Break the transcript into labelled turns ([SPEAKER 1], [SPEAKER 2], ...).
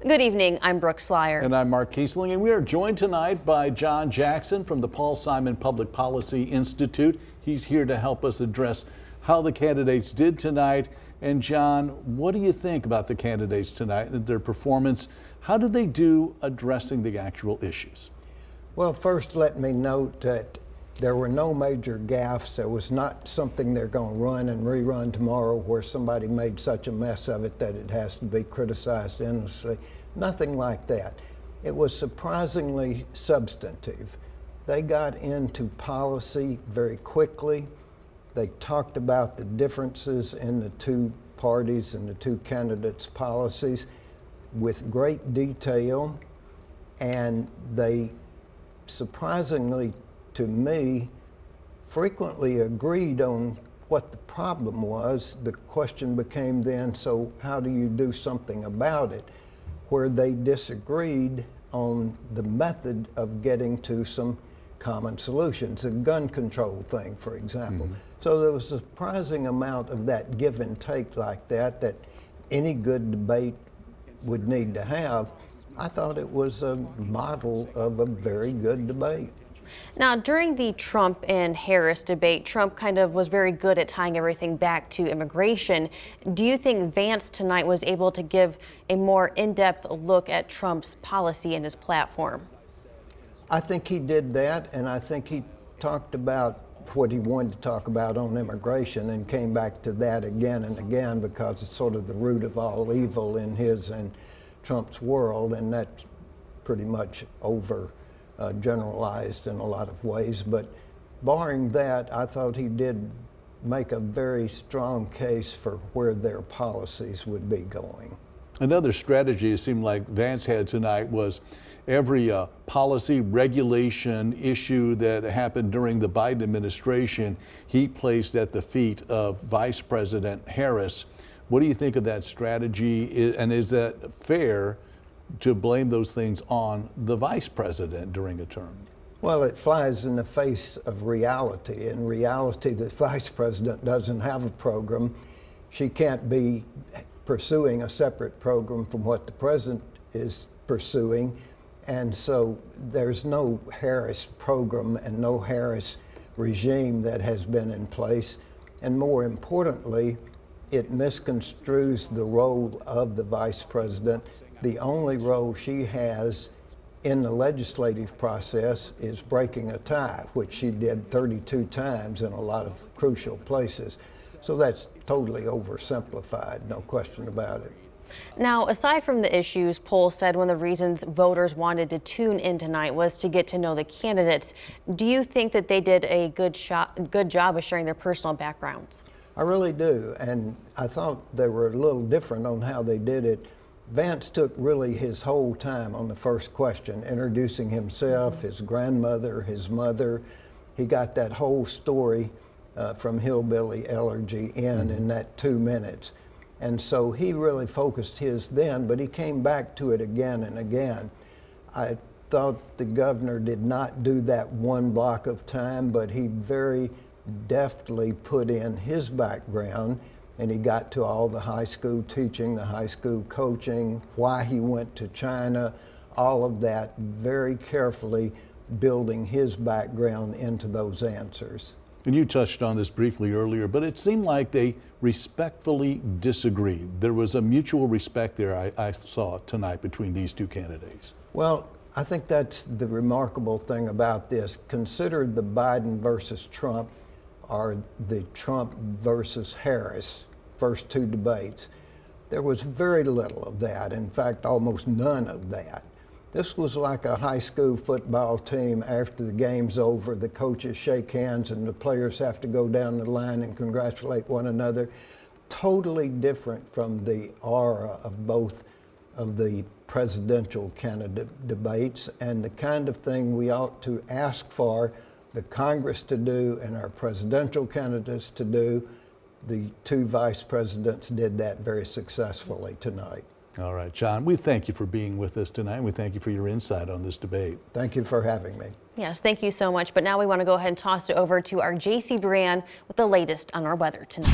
[SPEAKER 1] Good evening, I'm Brooke Slyer.
[SPEAKER 2] And I'm Mark Kiesling, and we are joined tonight by John Jackson from the Paul Simon Public Policy Institute. He's here to help us address how the candidates did tonight. And John, what do you think about the candidates tonight and their performance? How did they do addressing the actual issues?
[SPEAKER 3] Well, first let me note that there were no major gaffes. There was not something they're going to run and rerun tomorrow where somebody made such a mess of it that it has to be criticized endlessly. Nothing like that. It was surprisingly substantive. They got into policy very quickly. They talked about the differences in the two parties and the two candidates' policies with great detail, and they surprisingly to me, frequently agreed on what the problem was. The question became then, so how do you do something about it? Where they disagreed on the method of getting to some common solutions, the gun control thing, for example. So there was a surprising amount of that give and take like that any good debate would need to have. I thought it was a model of a very good debate.
[SPEAKER 1] Now, during the Trump and Harris debate, Trump kind of was very good at tying everything back to immigration. Do you think Vance tonight was able to give a more in-depth look at Trump's policy and his platform?
[SPEAKER 3] I think he did that, and I think he talked about what he wanted to talk about on immigration and came back to that again and again because it's sort of the root of all evil in his and Trump's world, and that's pretty much over generalized in a lot of ways. But barring that, I thought he did make a very strong case for where their policies would be going.
[SPEAKER 2] Another strategy it seemed like Vance had tonight was every policy regulation issue that happened during the Biden administration, he placed at the feet of Vice President Harris. What do you think of that strategy, and is that fair to blame those things on the vice president during a term?
[SPEAKER 3] Well, it flies in the face of reality. In reality, the vice president doesn't have a program. She can't be pursuing a separate program from what the president is pursuing. And so there's no Harris program and no Harris regime that has been in place. And more importantly, it misconstrues the role of the vice president. The only role she has in the legislative process is breaking a tie, which she did 32 times in a lot of crucial places. So that's totally oversimplified, no question about it.
[SPEAKER 1] Now, aside from the issues, polls said one of the reasons voters wanted to tune in tonight was to get to know the candidates. Do you think that they did a good job of sharing their personal backgrounds?
[SPEAKER 3] I really do, and I thought they were a little different on how they did it. Vance took really his whole time on the first question, introducing himself, his grandmother, his mother. He got that whole story from Hillbilly Elegy in that 2 minutes. And so he really focused his then, but he came back to it again and again. I thought the governor did not do that one block of time, but he very deftly put in his background, and he got to all the high school teaching, the high school coaching, why he went to China, all of that, very carefully building his background into those answers.
[SPEAKER 2] And you touched on this briefly earlier, but it seemed like they respectfully disagreed. There was a mutual respect there I saw tonight between these two candidates.
[SPEAKER 3] Well, I think that's the remarkable thing about this. Consider the Biden versus Trump or the Trump versus Harris first two debates. There was very little of that. In fact, almost none of that. This was like a high school football team. After the game's over, the coaches shake hands and the players have to go down the line and congratulate one another. Totally different from the aura of both of the presidential candidate debates, and the kind of thing we ought to ask for the Congress to do and our presidential candidates to do. The two vice presidents did that very successfully tonight.
[SPEAKER 2] All right, John, we thank you for being with us tonight. We thank you for your insight on this debate.
[SPEAKER 3] Thank you for having me.
[SPEAKER 1] Yes, thank you so much. But now we want to go ahead and toss it over to our JC Duran with the latest on our weather tonight.